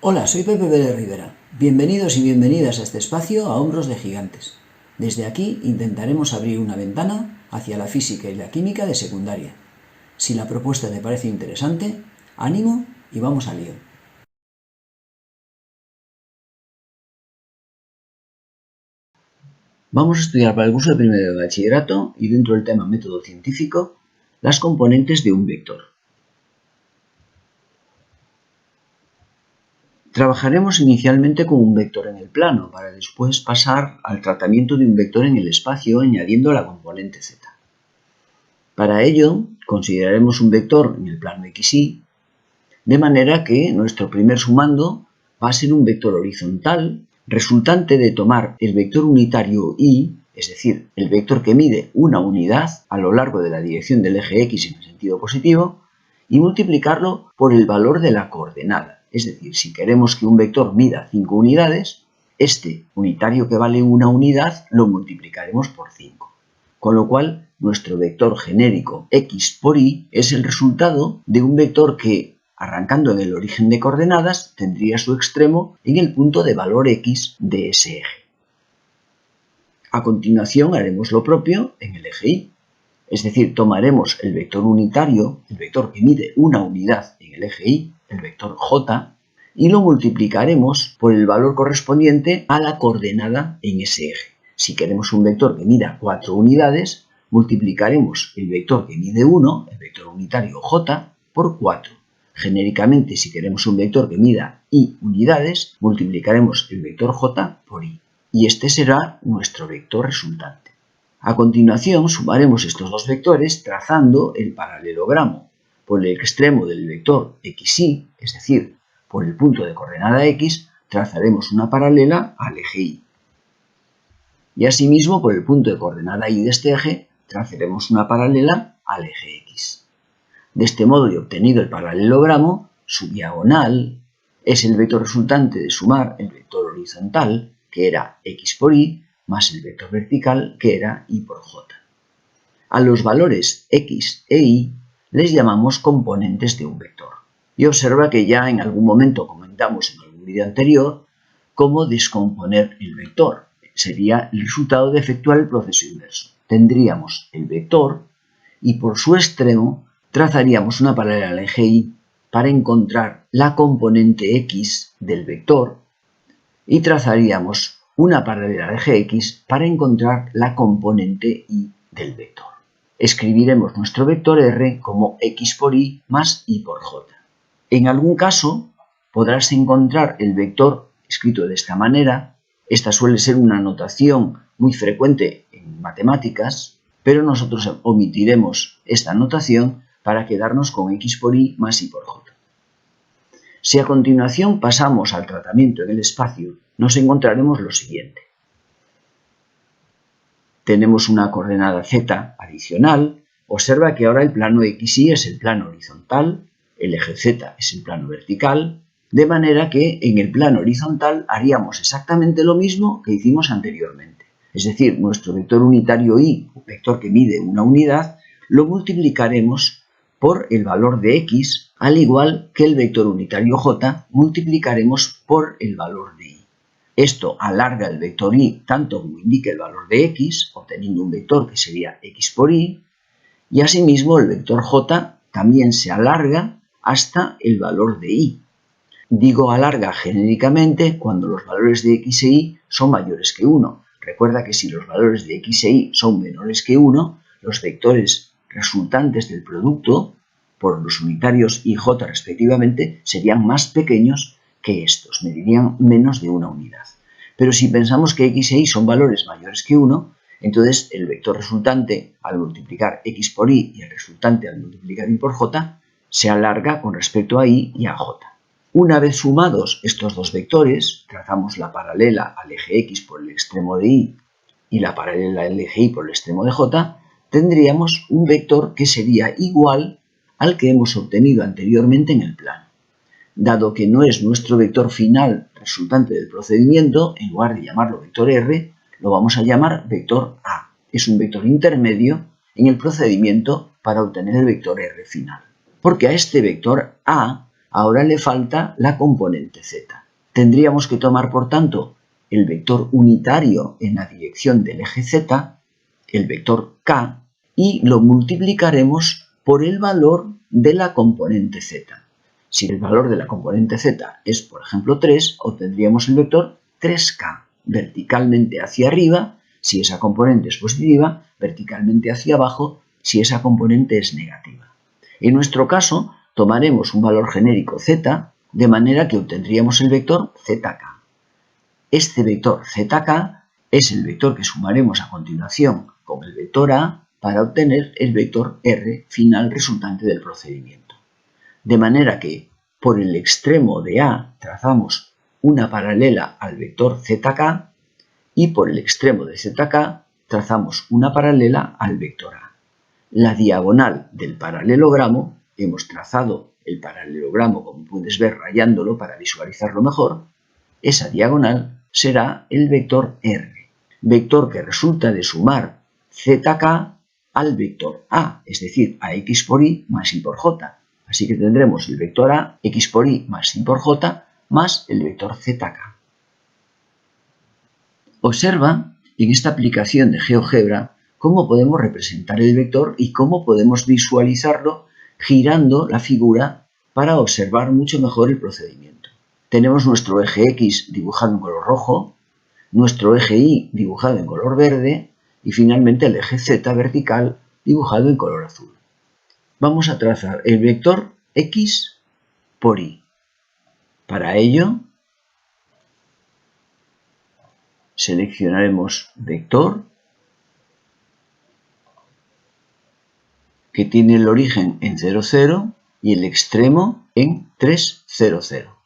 Hola, soy Pepe Pérez Rivera. Bienvenidos y bienvenidas a este espacio a Hombros de Gigantes. Desde aquí intentaremos abrir una ventana hacia la física y la química de secundaria. Si la propuesta te parece interesante, ánimo y vamos al lío. Vamos a estudiar para el curso de primero de bachillerato y dentro del tema método científico las componentes de un vector. Trabajaremos inicialmente con un vector en el plano para después pasar al tratamiento de un vector en el espacio añadiendo la componente z. Para ello, consideraremos un vector en el plano XY, de manera que nuestro primer sumando va a ser un vector horizontal resultante de tomar el vector unitario Y, es decir, el vector que mide una unidad a lo largo de la dirección del eje X en el sentido positivo, y multiplicarlo por el valor de la coordenada. Es decir, si queremos que un vector mida 5 unidades, este unitario que vale una unidad lo multiplicaremos por 5. Con lo cual, nuestro vector genérico X por Y es el resultado de un vector que, arrancando en el origen de coordenadas, tendría su extremo en el punto de valor X de ese eje. A continuación haremos lo propio en el eje Y. Es decir, tomaremos el vector unitario, el vector que mide una unidad en el eje Y, el vector J, y lo multiplicaremos por el valor correspondiente a la coordenada en ese eje. Si queremos un vector que mida 4 unidades, multiplicaremos el vector que mide 1, el vector unitario J, por 4. Genéricamente, si queremos un vector que mida Y unidades, multiplicaremos el vector J por Y. Y este será nuestro vector resultante. A continuación, sumaremos estos dos vectores trazando el paralelogramo. Por el extremo del vector XY, es decir, por el punto de coordenada X, trazaremos una paralela al eje Y. Y asimismo, por el punto de coordenada Y de este eje, trazaremos una paralela al eje X. De este modo, y obtenido el paralelogramo, su diagonal es el vector resultante de sumar el vector horizontal, que era X por Y, más el vector vertical, que era Y por J. A los valores X e Y les llamamos componentes de un vector. Y observa que ya en algún momento comentamos en algún vídeo anterior cómo descomponer el vector. Sería el resultado de efectuar el proceso inverso. Tendríamos el vector y por su extremo trazaríamos una paralela al eje Y para encontrar la componente X del vector y trazaríamos una paralela al eje X para encontrar la componente Y del vector. Escribiremos nuestro vector R como X por Y más Y por J. En algún caso podrás encontrar el vector escrito de esta manera. Esta suele ser una notación muy frecuente en matemáticas, pero nosotros omitiremos esta notación para quedarnos con X por Y más Y por J. Si a continuación pasamos al tratamiento en el espacio, nos encontraremos lo siguiente. Tenemos una coordenada z adicional. Observa que ahora el plano XY es el plano horizontal, el eje z es el plano vertical, de manera que en el plano horizontal haríamos exactamente lo mismo que hicimos anteriormente. Es decir, nuestro vector unitario Y, un vector que mide una unidad, lo multiplicaremos por el valor de X, al igual que el vector unitario J multiplicaremos por el valor de Y. Esto alarga el vector Y tanto como indique el valor de X, obteniendo un vector que sería X por Y, y asimismo el vector J también se alarga hasta el valor de Y. Digo alarga genéricamente cuando los valores de X e Y son mayores que 1. Recuerda que si los valores de X e Y son menores que 1, los vectores resultantes del producto, por los unitarios Y, J respectivamente, serían más pequeños que estos, medirían menos de una unidad. Pero si pensamos que X e Y son valores mayores que 1, entonces el vector resultante al multiplicar X por Y y el resultante al multiplicar Y por J se alarga con respecto a Y y a J. Una vez sumados estos dos vectores, trazamos la paralela al eje X por el extremo de Y y la paralela al eje Y por el extremo de J, tendríamos un vector que sería igual al que hemos obtenido anteriormente en el plano. Dado que no es nuestro vector final resultante del procedimiento, en lugar de llamarlo vector R, lo vamos a llamar vector A. Es un vector intermedio en el procedimiento para obtener el vector R final. Porque a este vector A Ahora le falta la componente z. Tendríamos que tomar, por tanto, el vector unitario en la dirección del eje z, el vector k, y lo multiplicaremos por el valor de la componente z. Si el valor de la componente z es, por ejemplo, 3, obtendríamos el vector 3k, verticalmente hacia arriba si esa componente es positiva, verticalmente hacia abajo si esa componente es negativa. En nuestro caso, tomaremos un valor genérico z, de manera que obtendríamos el vector zk. Este vector zk es el vector que sumaremos a continuación con el vector a para obtener el vector r final resultante del procedimiento. De manera que por el extremo de a trazamos una paralela al vector zk y por el extremo de zk trazamos una paralela al vector a. La diagonal del paralelogramo, hemos trazado el paralelogramo, como puedes ver, rayándolo para visualizarlo mejor, esa diagonal será el vector r, vector que resulta de sumar zk al vector a, es decir, a x por y más y por j. Así que tendremos el vector a, x por y más y por j, más el vector zk. Observa en esta aplicación de GeoGebra cómo podemos representar el vector y cómo podemos visualizarlo girando la figura para observar mucho mejor el procedimiento. Tenemos nuestro eje X dibujado en color rojo, nuestro eje Y dibujado en color verde y finalmente el eje Z vertical dibujado en color azul. Vamos a trazar el vector X por Y. Para ello, seleccionaremos vector que tiene el origen en 0, 0 y el extremo en 3, 0, 0.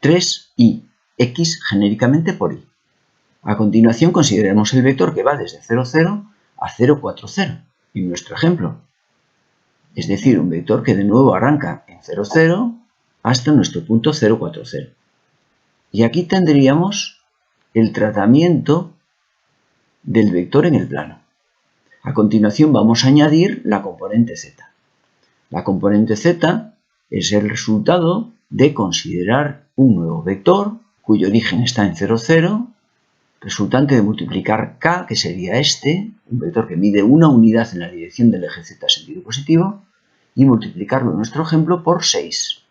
3y, x genéricamente por y. A continuación consideremos el vector que va desde 0, 0 a 0, 4, 0, en nuestro ejemplo. Es decir, un vector que de nuevo arranca en 0, 0 hasta nuestro punto 0, 4, 0. Y aquí tendríamos el tratamiento del vector en el plano. A continuación vamos a añadir la componente z. La componente z es el resultado de considerar un nuevo vector cuyo origen está en 0, 0, resultante de multiplicar k, que sería este, un vector que mide una unidad en la dirección del eje z sentido positivo, y multiplicarlo en nuestro ejemplo por 6.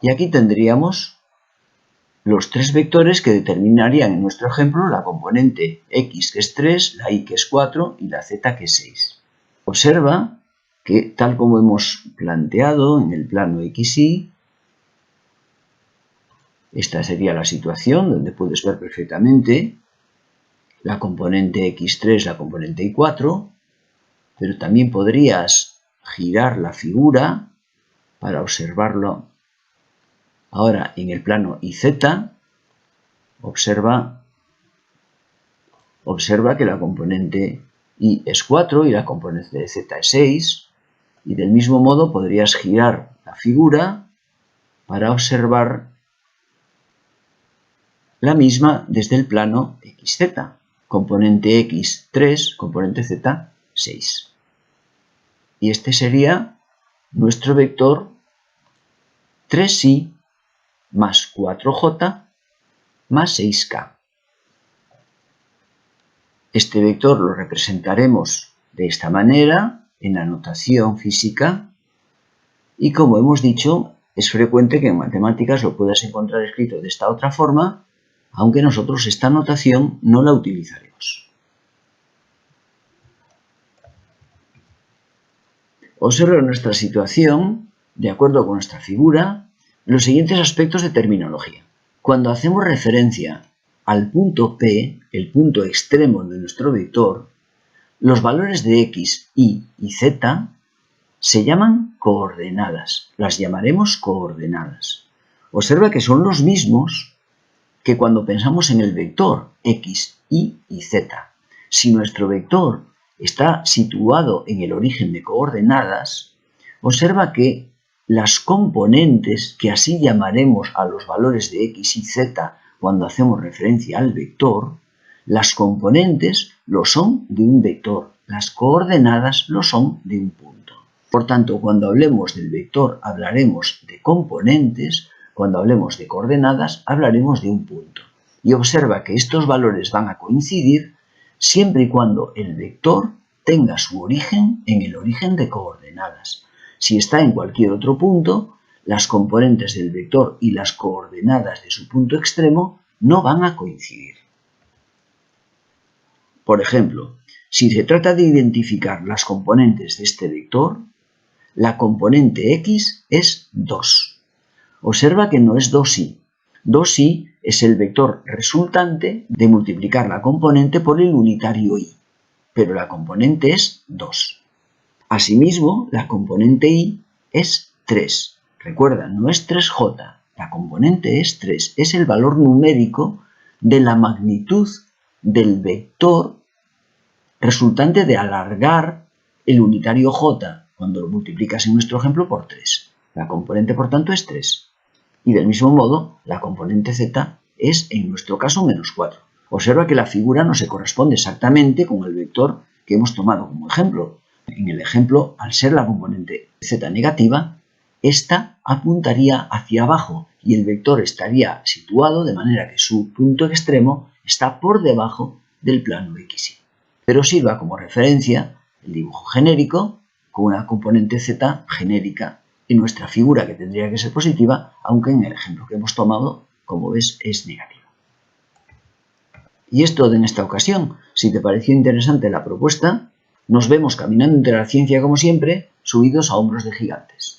Y aquí tendríamos los tres vectores que determinarían en nuestro ejemplo la componente x, que es 3, la y, que es 4, y la z, que es 6. Observa que, tal como hemos planteado en el plano XY, esta sería la situación donde puedes ver perfectamente la componente x3, la componente y4, pero también podrías girar la figura para observarlo ahora en el plano YZ. Observa que la componente Y es 4 y la componente de Z es 6. Y del mismo modo podrías girar la figura para observar la misma desde el plano XZ. Componente X 3, componente Z 6. Y este sería nuestro vector 3y más 4j más 6k. Este vector lo representaremos de esta manera en la notación física y, como hemos dicho, es frecuente que en matemáticas lo puedas encontrar escrito de esta otra forma, aunque nosotros esta notación no la utilizaremos. Observa nuestra situación, de acuerdo con nuestra figura, los siguientes aspectos de terminología. Cuando hacemos referencia al punto P, el punto extremo de nuestro vector, los valores de x, y z se llaman coordenadas. Las llamaremos coordenadas. Observa que son los mismos que cuando pensamos en el vector x, y z. Si nuestro vector está situado en el origen de coordenadas, observa que las componentes, que así llamaremos a los valores de x y z cuando hacemos referencia al vector, las componentes lo son de un vector, las coordenadas lo son de un punto. Por tanto, cuando hablemos del vector hablaremos de componentes, cuando hablemos de coordenadas hablaremos de un punto. Y observa que estos valores van a coincidir siempre y cuando el vector tenga su origen en el origen de coordenadas. Si está en cualquier otro punto, las componentes del vector y las coordenadas de su punto extremo no van a coincidir. Por ejemplo, si se trata de identificar las componentes de este vector, la componente x es 2. Observa que no es 2i. 2i es el vector resultante de multiplicar la componente por el unitario i, pero la componente es 2. Asimismo, la componente i es 3. Recuerda, no es 3j, la componente es 3, es el valor numérico de la magnitud del vector resultante de alargar el unitario j cuando lo multiplicas en nuestro ejemplo por 3. La componente, por tanto, es 3. Y del mismo modo, la componente z es, en nuestro caso, menos 4. Observa que la figura no se corresponde exactamente con el vector que hemos tomado como ejemplo. En el ejemplo, al ser la componente z negativa, esta apuntaría hacia abajo y el vector estaría situado de manera que su punto extremo está por debajo del plano xy. Pero sirva como referencia el dibujo genérico con una componente z genérica en nuestra figura que tendría que ser positiva, aunque en el ejemplo que hemos tomado, como ves, es negativa. Y es todo en esta ocasión. Si te pareció interesante la propuesta, nos vemos caminando entre la ciencia como siempre, subidos a hombros de gigantes.